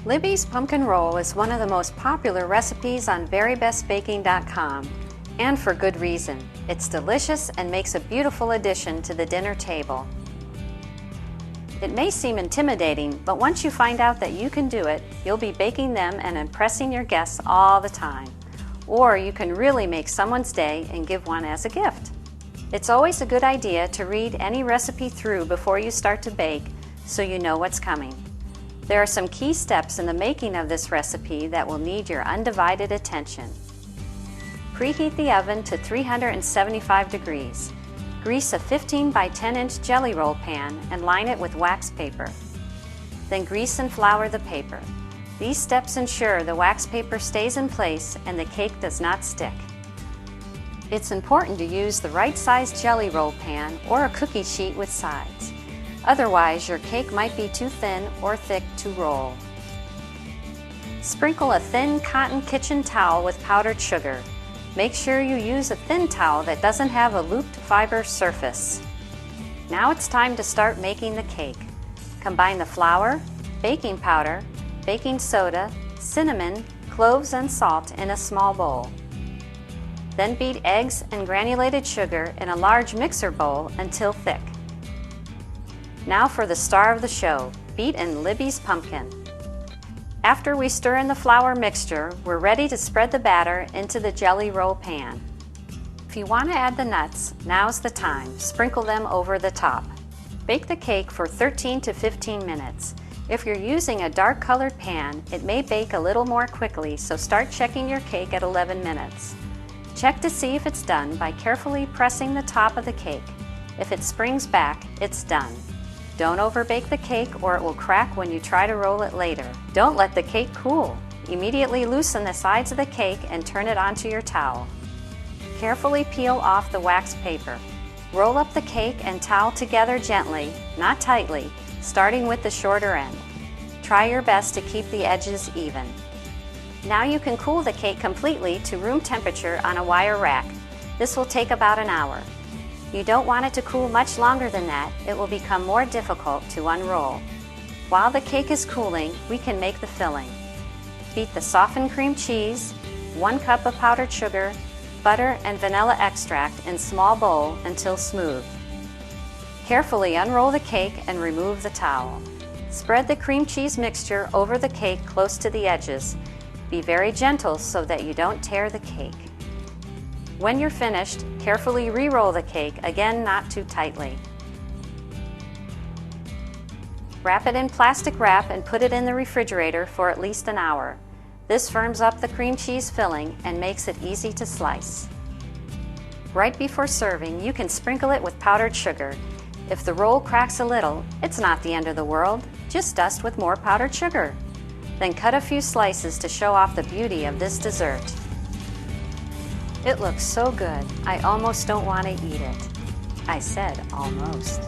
Libby's Pumpkin Roll is one of the most popular recipes on verybestbaking.com, and for good reason. It's delicious and makes a beautiful addition to the dinner table. It may seem intimidating, but once you find out that you can do it, you'll be baking them and impressing your guests all the time. Or you can really make someone's day and give one as a gift. It's always a good idea to read any recipe through before you start to bake so you know what's coming. There are some key steps in the making of this recipe that will need your undivided attention. Preheat the oven to 375 degrees. Grease a 15 by 10 inch jelly roll pan and line it with wax paper. Then grease and flour the paper. These steps ensure the wax paper stays in place and the cake does not stick. It's important to use the right size jelly roll pan or a cookie sheet with sides. Otherwise, your cake might be too thin or thick to roll. Sprinkle a thin cotton kitchen towel with powdered sugar. Make sure you use a thin towel that doesn't have a looped fiber surface. Now it's time to start making the cake. Combine the flour, baking powder, baking soda, cinnamon, cloves, and salt in a small bowl. Then beat eggs and granulated sugar in a large mixer bowl until thick. Now for the star of the show, beaten Libby's pumpkin. After we stir in the flour mixture, we're ready to spread the batter into the jelly roll pan. If you want to add the nuts, now's the time. Sprinkle them over the top. Bake the cake for 13 to 15 minutes. If you're using a dark colored pan, it may bake a little more quickly, so start checking your cake at 11 minutes. Check to see if it's done by carefully pressing the top of the cake. If it springs back, it's done. Don't overbake the cake or it will crack when you try to roll it later. Don't let the cake cool. Immediately loosen the sides of the cake and turn it onto your towel. Carefully peel off the wax paper. Roll up the cake and towel together gently, not tightly, starting with the shorter end. Try your best to keep the edges even. Now you can cool the cake completely to room temperature on a wire rack. This will take about an hour. You don't want it to cool much longer than that. It will become more difficult to unroll. While the cake is cooling, we can make the filling. Beat the softened cream cheese, 1 cup of powdered sugar, butter and vanilla extract in small bowl until smooth. Carefully unroll the cake and remove the towel. Spread the cream cheese mixture over the cake close to the edges. Be very gentle so that you don't tear the cake. When you're finished, carefully re-roll the cake, again not too tightly. Wrap it in plastic wrap and put it in the refrigerator for at least an hour. This firms up the cream cheese filling and makes it easy to slice. Right before serving, you can sprinkle it with powdered sugar. If the roll cracks a little, it's not the end of the world. Just dust with more powdered sugar. Then cut a few slices to show off the beauty of this dessert. It looks so good, I almost don't want to eat it. I said almost.